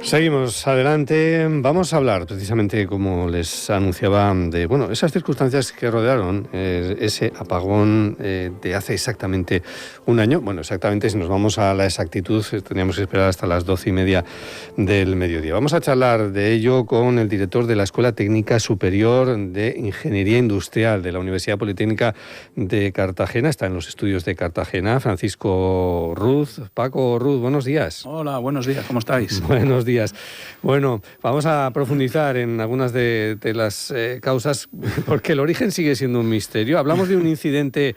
Seguimos adelante. Vamos a hablar precisamente, como les anunciaba, de esas circunstancias que rodearon ese apagón de hace exactamente un año. Bueno, exactamente, si nos vamos a la exactitud, tendríamos que esperar hasta las 12:30 del mediodía. Vamos a charlar de ello con el director de la Escuela Técnica Superior de Ingeniería Industrial de la Universidad Politécnica de Cartagena. Está en los estudios de Cartagena, Francisco Ruz. Paco, Ruz, buenos días. Hola, buenos días, ¿cómo estáis? Buenos días. Bueno, vamos a profundizar en algunas de las causas, porque el origen sigue siendo un misterio. Hablamos de un incidente,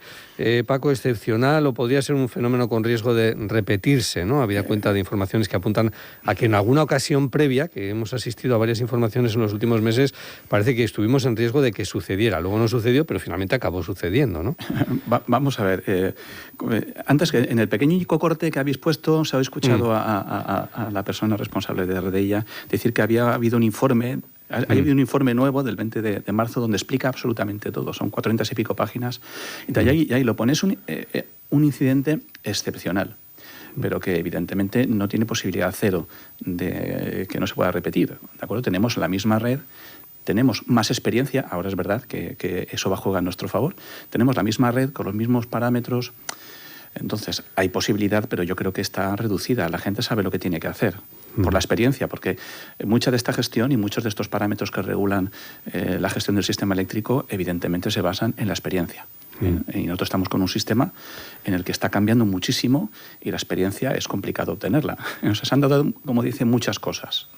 Paco, excepcional, o podría ser un fenómeno con riesgo de repetirse, ¿no? Había cuenta de informaciones que apuntan a que en alguna ocasión previa, que hemos asistido a varias informaciones en los últimos meses, parece que estuvimos en riesgo de que sucediera. Luego no sucedió, pero finalmente acabó sucediendo, ¿no? Vamos a ver. Antes, que en el pequeño corte que habéis puesto, se ha escuchado a la persona responsable de RDIA decir que había habido un informe. Ha habido un informe nuevo del 20 de marzo donde explica absolutamente todo. Son 400 y pico páginas. Y ahí lo pones un incidente excepcional, pero que evidentemente no tiene posibilidad cero de que no se pueda repetir. ¿De acuerdo? Tenemos la misma red, tenemos más experiencia, ahora es verdad que eso va a jugar a nuestro favor, tenemos la misma red con los mismos parámetros. Entonces, hay posibilidad, pero yo creo que está reducida. La gente sabe lo que tiene que hacer, por la experiencia, porque mucha de esta gestión y muchos de estos parámetros que regulan la gestión del sistema eléctrico, evidentemente se basan en la experiencia. Y nosotros estamos con un sistema en el que está cambiando muchísimo y la experiencia es complicado obtenerla. O sea, se han dado, como dicen, muchas cosas.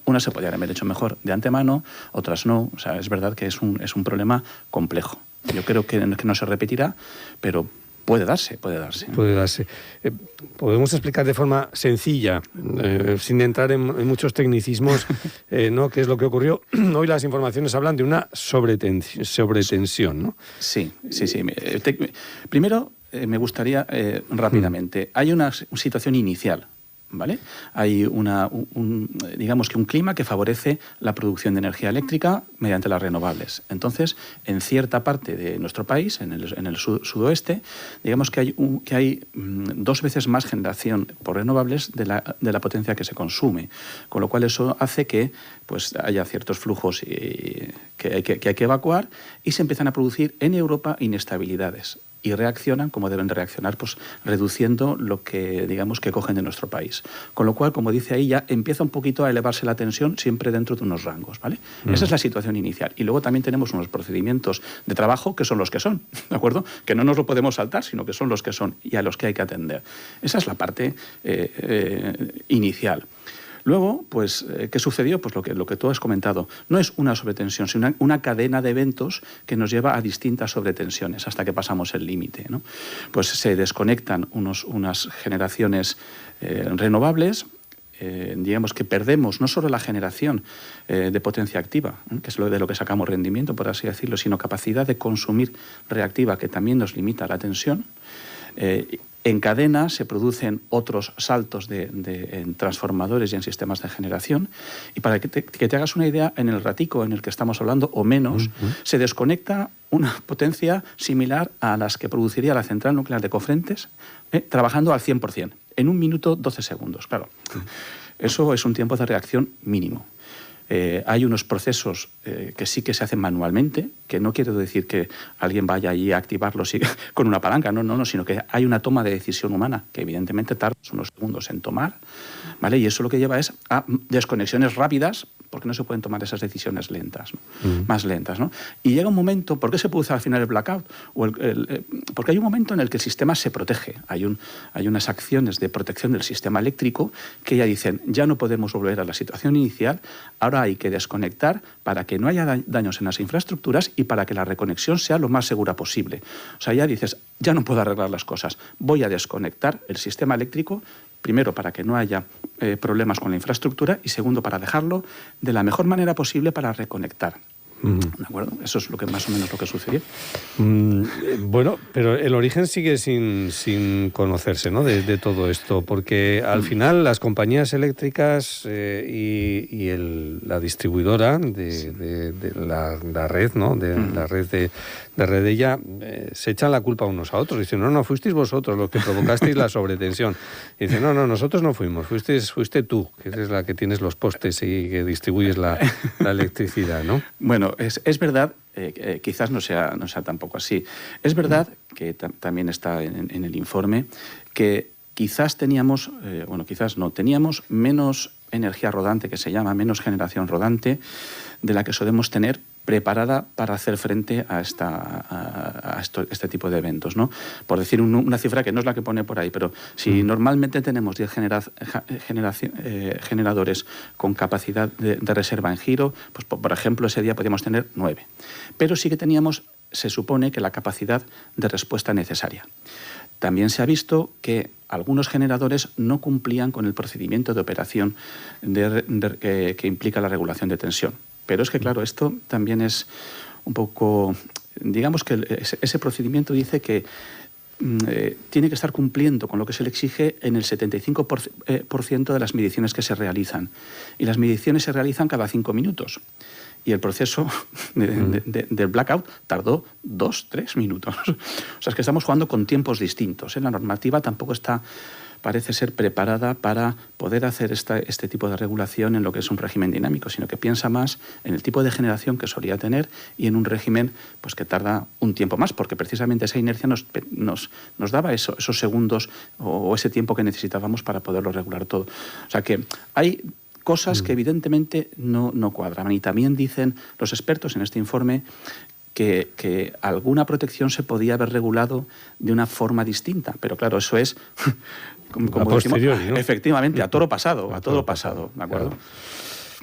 Unas se podrían haber hecho mejor de antemano, otras no. O sea, es verdad que es un problema complejo. Yo creo que no se repetirá, pero puede darse. Puede darse. Podemos explicar de forma sencilla, sin entrar en muchos tecnicismos, ¿no? ¿Qué es lo que ocurrió? Hoy las informaciones hablan de una sobretensión, ¿no? Sí. Primero, me gustaría rápidamente. Hay una situación inicial, ¿vale? Hay digamos que un clima que favorece la producción de energía eléctrica mediante las renovables. Entonces, en cierta parte de nuestro país, en el sudoeste, digamos que hay 2 veces más generación por renovables de la potencia que se consume, con lo cual eso hace que pues haya ciertos flujos que hay que evacuar y se empiezan a producir en Europa inestabilidades. Y reaccionan como deben de reaccionar, pues reduciendo lo que, digamos, que cogen de nuestro país. Con lo cual, como dice ahí, ya empieza un poquito a elevarse la tensión siempre dentro de unos rangos, ¿vale? Esa es la situación inicial. Y luego también tenemos unos procedimientos de trabajo que son los que son, ¿de acuerdo? Que no nos lo podemos saltar, sino que son los que son y a los que hay que atender. Esa es la parte inicial. Luego, pues, ¿qué sucedió? Pues lo que tú has comentado. No es una sobretensión, sino una cadena de eventos que nos lleva a distintas sobretensiones hasta que pasamos el límite, ¿no? Pues se desconectan unas generaciones renovables, digamos que perdemos no solo la generación de potencia activa, que es de lo que sacamos rendimiento, por así decirlo, sino capacidad de consumir reactiva, que también nos limita la tensión. En cadena se producen otros saltos en transformadores y en sistemas de generación. Y para que te hagas una idea, en el ratico en el que estamos hablando, o menos, se desconecta una potencia similar a las que produciría la central nuclear de Cofrentes, trabajando al 100%, en 1 minuto 12 segundos. Claro, eso es un tiempo de reacción mínimo. Hay unos procesos que sí que se hacen manualmente, que no quiero decir que alguien vaya allí a activarlos con una palanca, no, sino que hay una toma de decisión humana que evidentemente tarda unos segundos en tomar, ¿vale? Y eso lo que lleva es a desconexiones rápidas, porque no se pueden tomar esas decisiones lentas, ¿no? Más lentas, ¿no? Y llega un momento, ¿por qué se produce al final el blackout? Porque hay un momento en el que el sistema se protege. Hay unas acciones de protección del sistema eléctrico que ya dicen, ya no podemos volver a la situación inicial, ahora hay que desconectar para que no haya daños en las infraestructuras y para que la reconexión sea lo más segura posible. O sea, ya dices, ya no puedo arreglar las cosas, voy a desconectar el sistema eléctrico, primero para que no haya problemas con la infraestructura y segundo para dejarlo de la mejor manera posible para reconectar. ¿De acuerdo? Eso es lo que más o menos lo que sucedió. Bueno, pero el origen sigue sin conocerse, ¿no? De todo esto, porque al final las compañías eléctricas y la distribuidora de la red, ¿no? La red de Redella se echan la culpa unos a otros. Dicen, no, fuisteis vosotros los que provocasteis la sobretensión. Y dicen, no, nosotros no fuimos, fuiste tú, que eres la que tienes los postes y que distribuyes la electricidad, ¿no? Bueno, es verdad, quizás no sea tampoco así. Es verdad que también está en el informe que quizás teníamos, quizás no, teníamos menos energía rodante, que se llama, menos generación rodante, de la que solemos tener preparada para hacer frente a este tipo de eventos, ¿no? Por decir una cifra que no es la que pone por ahí, pero si normalmente tenemos 10 generadores con capacidad de reserva en giro, pues por ejemplo ese día podíamos tener 9. Pero sí que teníamos, se supone, que la capacidad de respuesta necesaria. También se ha visto que algunos generadores no cumplían con el procedimiento de operación que implica la regulación de tensión. Pero es que, claro, esto también es un poco... Digamos que ese procedimiento dice que tiene que estar cumpliendo con lo que se le exige en el 75% de las mediciones que se realizan. Y las mediciones se realizan cada 5 minutos. Y el proceso del blackout tardó 2-3 minutos. O sea, es que estamos jugando con tiempos distintos. La normativa tampoco parece ser preparada para poder hacer este tipo de regulación en lo que es un régimen dinámico, sino que piensa más en el tipo de generación que solía tener y en un régimen pues, que tarda un tiempo más, porque precisamente esa inercia nos daba esos segundos o ese tiempo que necesitábamos para poderlo regular todo. O sea que hay cosas que evidentemente no cuadraban. Y también dicen los expertos en este informe que alguna protección se podía haber regulado de una forma distinta. Pero claro, eso es, como decimos, ¿no? Efectivamente, a todo pasado, ¿de acuerdo?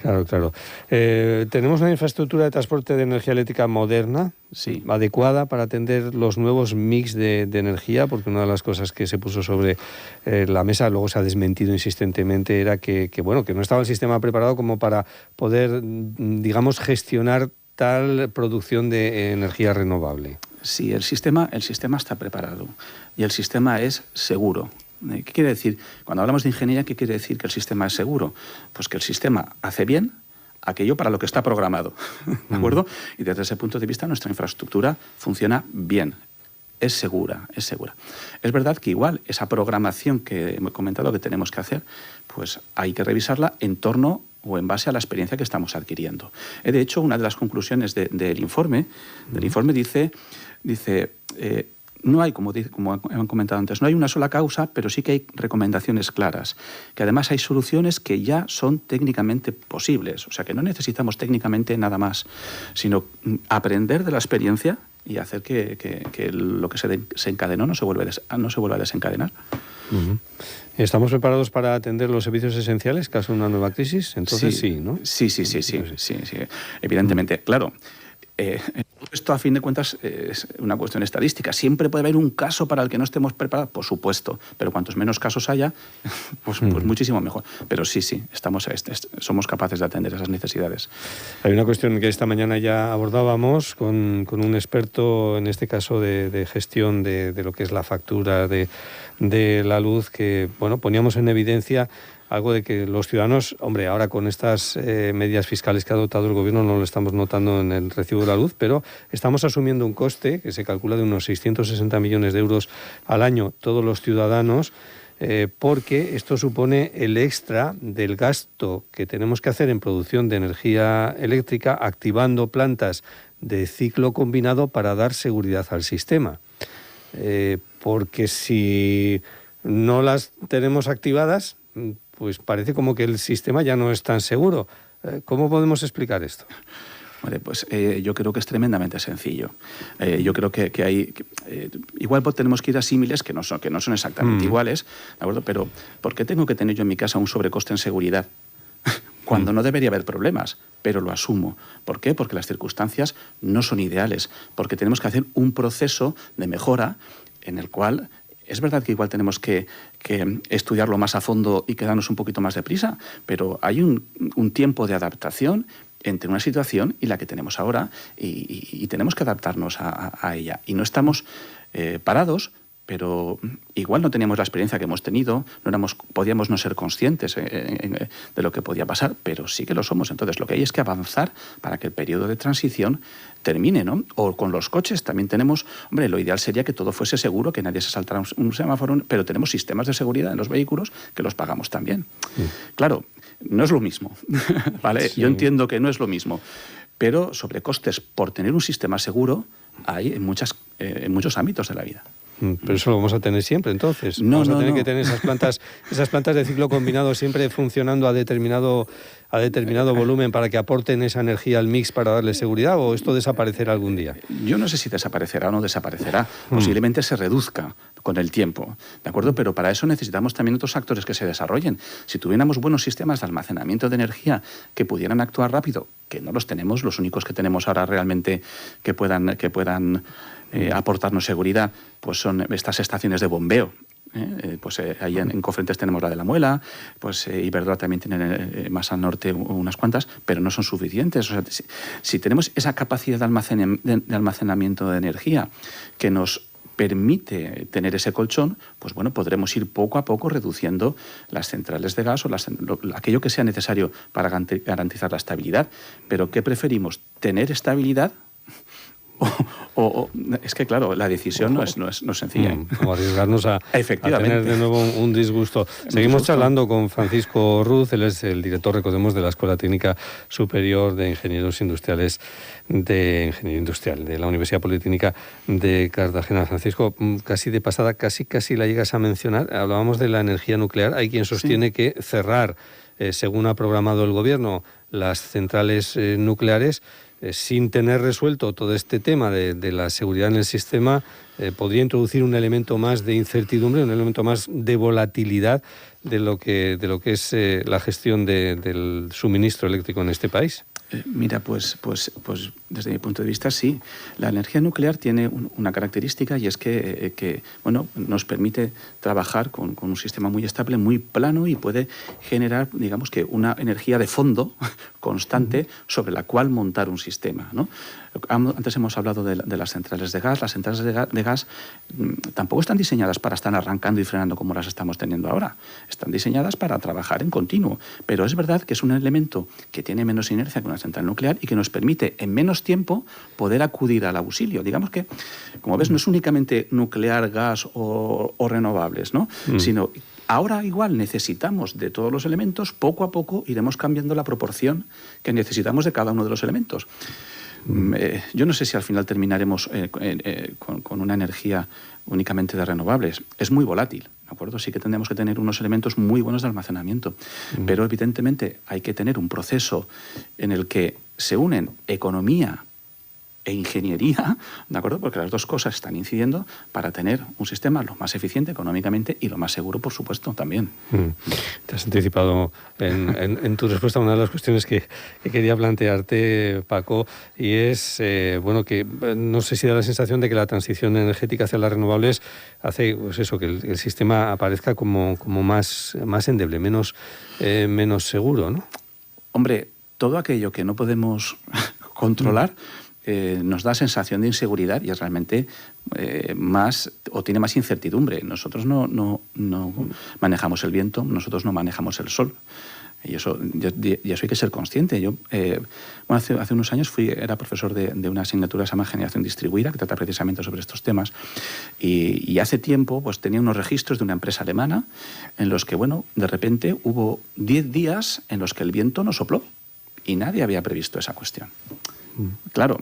Claro. Tenemos una infraestructura de transporte de energía eléctrica moderna, sí, adecuada para atender los nuevos mix de energía, porque una de las cosas que se puso sobre la mesa, luego se ha desmentido insistentemente, era que no estaba el sistema preparado como para poder, digamos, gestionar tal producción de energía renovable. Sí, el sistema está preparado y el sistema es seguro. ¿Qué quiere decir? Cuando hablamos de ingeniería, ¿qué quiere decir que el sistema es seguro? Pues que el sistema hace bien aquello para lo que está programado, ¿de acuerdo? Y desde ese punto de vista nuestra infraestructura funciona bien, es segura. Es verdad que igual esa programación que he comentado que tenemos que hacer, pues hay que revisarla en torno o en base a la experiencia que estamos adquiriendo. De hecho, una de las conclusiones del informe dice no hay, como han comentado antes, no hay una sola causa, pero sí que hay recomendaciones claras, que además hay soluciones que ya son técnicamente posibles, o sea que no necesitamos técnicamente nada más, sino aprender de la experiencia y hacer que lo que se encadenó no se vuelva a desencadenar. ¿Estamos preparados para atender los servicios esenciales caso de una nueva crisis? Entonces sí, ¿no? Sí, evidentemente, claro. Esto, a fin de cuentas, es una cuestión estadística. Siempre puede haber un caso para el que no estemos preparados, por supuesto, pero cuantos menos casos haya, pues muchísimo mejor. Pero sí, somos capaces de atender esas necesidades. Hay una cuestión que esta mañana ya abordábamos con un experto, en este caso de gestión de lo que es la factura de la luz, que poníamos en evidencia algo de que los ciudadanos, ahora con estas medidas fiscales que ha adoptado el gobierno no lo estamos notando en el recibo de la luz, pero estamos asumiendo un coste que se calcula de unos 660 millones de euros al año todos los ciudadanos, porque esto supone el extra del gasto que tenemos que hacer en producción de energía eléctrica, activando plantas de ciclo combinado para dar seguridad al sistema. Porque si no las tenemos activadas, pues parece como que el sistema ya no es tan seguro. ¿Cómo podemos explicar esto? Vale, pues yo creo que es tremendamente sencillo. Yo creo que hay... igual tenemos que ir a símiles que no son exactamente iguales, ¿de acuerdo? Pero ¿por qué tengo que tener yo en mi casa un sobrecoste en seguridad? Cuando no debería haber problemas, pero lo asumo. ¿Por qué? Porque las circunstancias no son ideales, porque tenemos que hacer un proceso de mejora en el cual... Es verdad que igual tenemos que estudiarlo más a fondo y quedarnos un poquito más de prisa, pero hay un tiempo de adaptación entre una situación y la que tenemos ahora y tenemos que adaptarnos a ella. Y no estamos parados, pero igual no teníamos la experiencia que hemos tenido, podíamos no ser conscientes de lo que podía pasar, pero sí que lo somos. Entonces, lo que hay es que avanzar para que el periodo de transición termine, ¿no? O con los coches también tenemos, hombre, lo ideal sería que todo fuese seguro, que nadie se saltara un semáforo, pero tenemos sistemas de seguridad en los vehículos que los pagamos también. Claro, no es lo mismo, ¿vale? Sí. Yo entiendo que no es lo mismo, pero sobrecostes por tener un sistema seguro hay en muchos ámbitos de la vida. Pero eso lo vamos a tener siempre, entonces. No, vamos a tener no. que tener esas plantas de ciclo combinado siempre funcionando a determinado volumen para que aporten esa energía al mix para darle seguridad, ¿o esto desaparecerá algún día? Yo no sé si desaparecerá o no desaparecerá. Posiblemente se reduzca con el tiempo, ¿de acuerdo? Pero para eso necesitamos también otros actores que se desarrollen. Si tuviéramos buenos sistemas de almacenamiento de energía que pudieran actuar rápido, que no los tenemos, los únicos que tenemos ahora realmente que puedan aportarnos seguridad, pues son estas estaciones de bombeo. Ahí en Cofrentes tenemos la de La Muela, pues Iberdrola también tiene más al norte unas cuantas, pero no son suficientes. O sea, si tenemos esa capacidad de almacenamiento de energía que nos permite tener ese colchón, pues bueno, podremos ir poco a poco reduciendo las centrales de gas o aquello que sea necesario para garantizar la estabilidad. Pero ¿qué preferimos? ¿Tener estabilidad? Es que, claro, la decisión no es sencilla. O arriesgarnos a tener de nuevo un disgusto. Seguimos charlando con Francisco Ruz, él es el director, recordemos, de la Escuela Técnica Superior de Ingenieros Industriales de Ingeniería Industrial de la Universidad Politécnica de Cartagena. Francisco, casi de pasada, casi la llegas a mencionar. Hablábamos de la energía nuclear. Hay quien sostiene que cerrar, según ha programado el Gobierno, las centrales nucleares, sin tener resuelto todo este tema de la seguridad en el sistema, podría introducir un elemento más de incertidumbre, un elemento más de volatilidad de lo que es la gestión del suministro eléctrico en este país. Mira, pues desde mi punto de vista sí. La energía nuclear tiene una característica y es que nos permite trabajar con un sistema muy estable, muy plano y puede generar, digamos que una energía de fondo constante sobre la cual montar un sistema, ¿no? Antes hemos hablado de las centrales de gas. Las centrales de gas tampoco están diseñadas para estar arrancando y frenando como las estamos teniendo ahora. Están diseñadas para trabajar en continuo. Pero es verdad que es un elemento que tiene menos inercia que una central nuclear y que nos permite en menos tiempo poder acudir al auxilio. Digamos que, como ves, no es únicamente nuclear, gas o renovables, ¿no? Sino ahora igual necesitamos de todos los elementos, poco a poco iremos cambiando la proporción que necesitamos de cada uno de los elementos. Yo no sé si al final terminaremos con una energía únicamente de renovables. Es muy volátil, ¿de acuerdo? Sí que tendremos que tener unos elementos muy buenos de almacenamiento, pero evidentemente hay que tener un proceso en el que se unen economía e ingeniería, ¿de acuerdo? Porque las dos cosas están incidiendo para tener un sistema lo más eficiente económicamente y lo más seguro, por supuesto, también. Te has anticipado en tu respuesta a una de las cuestiones que quería plantearte, Paco, y es, que no sé si da la sensación de que la transición energética hacia las renovables hace, pues eso, que el sistema aparezca como más endeble, menos seguro, ¿no? Hombre, todo aquello que no podemos controlar nos da sensación de inseguridad y es realmente tiene más incertidumbre. Nosotros no manejamos el viento, nosotros no manejamos el sol. Y eso hay que ser consciente. Yo, hace unos años era profesor de una asignatura que se llama Generación Distribuida, que trata precisamente sobre estos temas. Y hace tiempo pues tenía unos registros de una empresa alemana en los que, de repente hubo 10 días en los que el viento no sopló y nadie había previsto esa cuestión. Claro,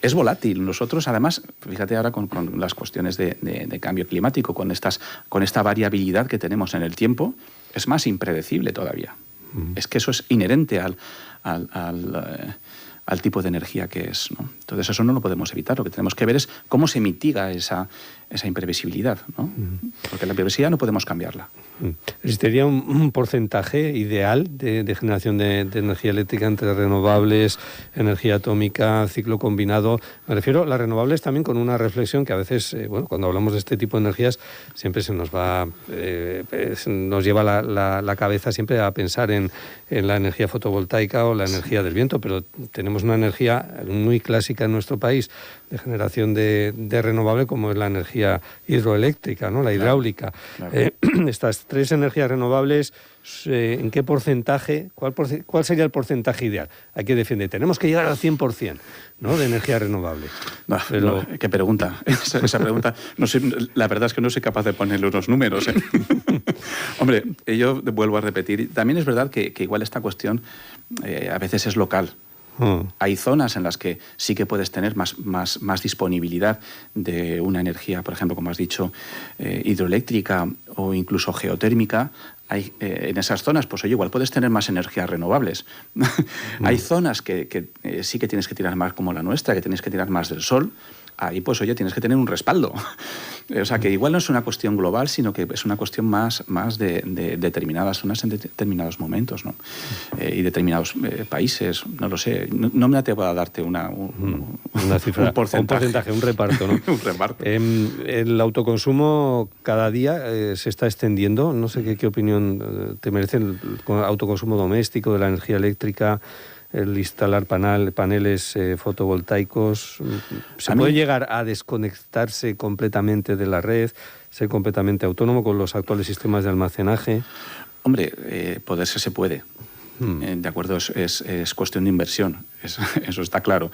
es volátil. Nosotros, además, fíjate ahora con las cuestiones de cambio climático, con esta variabilidad que tenemos en el tiempo, es más impredecible todavía. Es que eso es inherente al tipo de energía que es, ¿no? Entonces eso no lo podemos evitar. Lo que tenemos que ver es cómo se mitiga esa esa imprevisibilidad, ¿no? Porque la imprevisibilidad no podemos cambiarla. ¿Existiría un porcentaje ideal de generación de energía eléctrica entre renovables, energía atómica, ciclo combinado? Me refiero a las renovables también con una reflexión que a veces, cuando hablamos de este tipo de energías, siempre se nos va, nos lleva la cabeza siempre a pensar en la energía fotovoltaica o la energía del viento, pero tenemos una energía muy clásica en nuestro país de generación de renovable, como es la energía hidroeléctrica, ¿no? La hidráulica. Claro. Estas 3 energías renovables, ¿en qué porcentaje, cuál sería el porcentaje ideal? Hay que defender, tenemos que llegar al 100%, ¿no?, de energía renovable. No, qué pregunta. Esa pregunta, no sé, la verdad es que no soy capaz de ponerle unos números. Hombre, yo vuelvo a repetir, también es verdad que igual esta cuestión a veces es local. Hay zonas en las que sí que puedes tener más disponibilidad de una energía, por ejemplo, como has dicho, hidroeléctrica o incluso geotérmica. En esas zonas, pues oye, igual puedes tener más energías renovables. Hay zonas que sí que tienes que tirar más, como la nuestra, que tienes que tirar más del sol. Ahí, pues oye, tienes que tener un respaldo. O sea, que igual no es una cuestión global, sino que es una cuestión más de determinadas zonas en determinados momentos, ¿no? Y determinados países, no lo sé. No me atrevo a darte una cifra, un porcentaje, un reparto, ¿no? Un reparto. El autoconsumo cada día se está extendiendo. No sé qué opinión te merece el autoconsumo doméstico de la energía eléctrica, el instalar paneles fotovoltaicos. ¿Se puede llegar a desconectarse completamente de la red, ser completamente autónomo con los actuales sistemas de almacenaje? Hombre, poderse se puede. De acuerdo, es cuestión de inversión, eso está claro.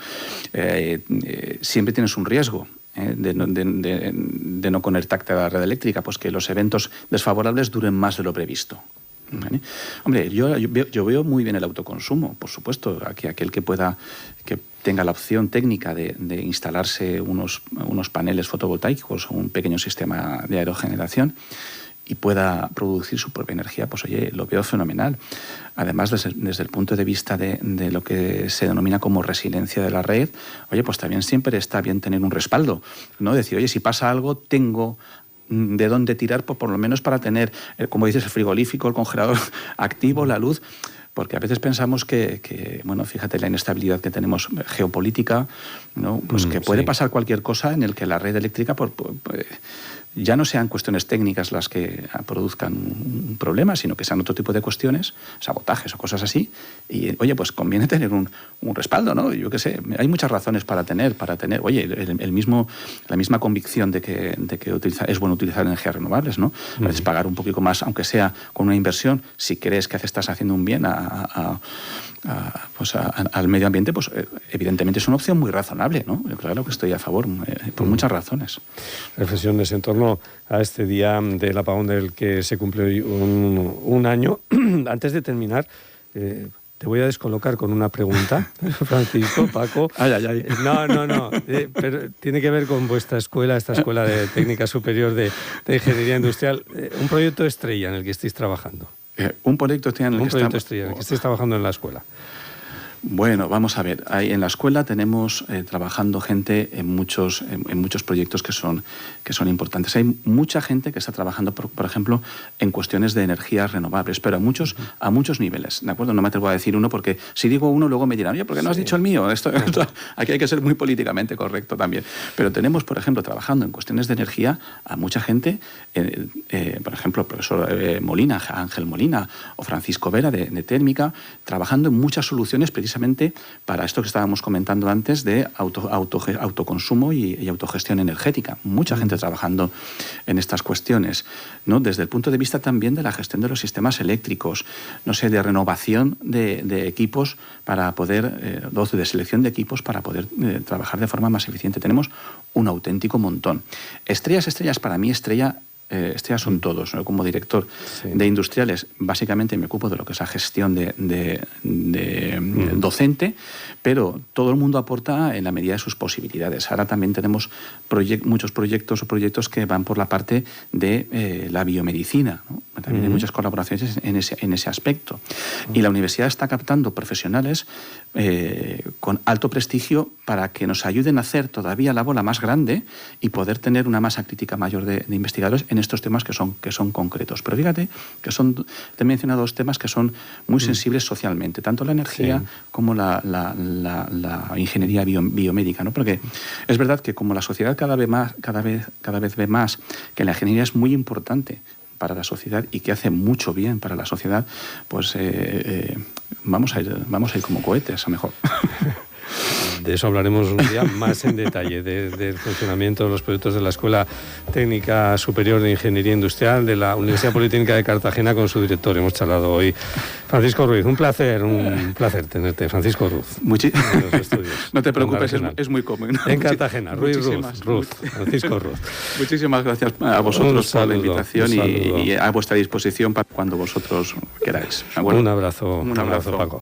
Siempre tienes un riesgo de no conectarte a la red eléctrica, pues que los eventos desfavorables duren más de lo previsto. ¿Vale? Hombre, yo veo muy bien el autoconsumo, por supuesto, aquel que tenga la opción técnica de instalarse unos paneles fotovoltaicos o un pequeño sistema de aerogeneración y pueda producir su propia energía, pues oye, lo veo fenomenal. Además, desde el punto de vista de lo que se denomina como resiliencia de la red, oye, pues también siempre está bien tener un respaldo, ¿no? Decir, oye, si pasa algo, tengo de dónde tirar, pues por lo menos para tener, como dices, el frigorífico, el congelador activo, la luz, porque a veces pensamos que bueno, fíjate la inestabilidad que tenemos geopolítica, ¿no? Pues que puede pasar cualquier cosa en el que la red eléctrica ya no sean cuestiones técnicas las que produzcan un problema, sino que sean otro tipo de cuestiones, sabotajes o cosas así. Y, oye, pues conviene tener un respaldo, ¿no? Yo qué sé, hay muchas razones para tener, oye, la misma convicción de que es bueno utilizar energías renovables, ¿no? A veces pagar un poquito más, aunque sea con una inversión, si crees que estás haciendo un bien al medio ambiente, pues evidentemente es una opción muy razonable, ¿no? Yo claro que estoy a favor por muchas razones. Reflexiones en torno a este día del apagón del que se cumple hoy un año. Antes de terminar, te voy a descolocar con una pregunta, Francisco, Paco. Ay. No, pero tiene que ver con vuestra escuela, esta Escuela de Técnica Superior de Ingeniería Industrial, un proyecto estrella en el que estéis trabajando. Un proyecto estrella en el que estéis trabajando en la escuela. Bueno, vamos a ver. En la escuela tenemos trabajando gente en muchos proyectos que son importantes. Hay mucha gente que está trabajando, por ejemplo, en cuestiones de energías renovables, pero a muchos niveles, ¿de acuerdo? No me atrevo a decir uno porque si digo uno luego me dirán, oye, ¿por qué no has dicho el mío? Aquí hay que ser muy políticamente correcto también. Pero tenemos, por ejemplo, trabajando en cuestiones de energía a mucha gente, por ejemplo, el profesor Molina, Ángel Molina o Francisco Vera de Térmica, trabajando en muchas soluciones precisamente para esto que estábamos comentando antes de autoconsumo y autogestión energética. Mucha gente trabajando en estas cuestiones, ¿no? Desde el punto de vista también de la gestión de los sistemas eléctricos, no sé, de renovación de equipos para poder, de selección de equipos para poder trabajar de forma más eficiente. Tenemos un auténtico montón. Estrellas, para mí, estrella Esto ya son todos, ¿no? Como director de industriales, básicamente me ocupo de lo que es la gestión de docente, pero todo el mundo aporta en la medida de sus posibilidades. Ahora también tenemos muchos proyectos que van por la parte de la biomedicina, ¿no? También hay muchas colaboraciones en ese aspecto. Y la universidad está captando profesionales con alto prestigio para que nos ayuden a hacer todavía la bola más grande y poder tener una masa crítica mayor de investigadores en estos temas que son concretos. Pero fíjate que te he mencionado dos temas que son muy sensibles socialmente, tanto la energía como la ingeniería biomédica, ¿no? Porque es verdad que como la sociedad cada vez ve más que la ingeniería es muy importante para la sociedad y que hace mucho bien para la sociedad, pues vamos a ir como cohetes, a mejor. De eso hablaremos un día más en detalle, del funcionamiento de los proyectos de la Escuela Técnica Superior de Ingeniería Industrial de la Universidad Politécnica de Cartagena con su director. Hemos charlado hoy. Francisco Ruiz, un placer tenerte, Francisco Ruiz. No te preocupes, es muy cómodo. En Cartagena, Francisco Ruiz. Muchísimas gracias a vosotros por la invitación y a vuestra disposición para cuando vosotros queráis. Un abrazo, Paco.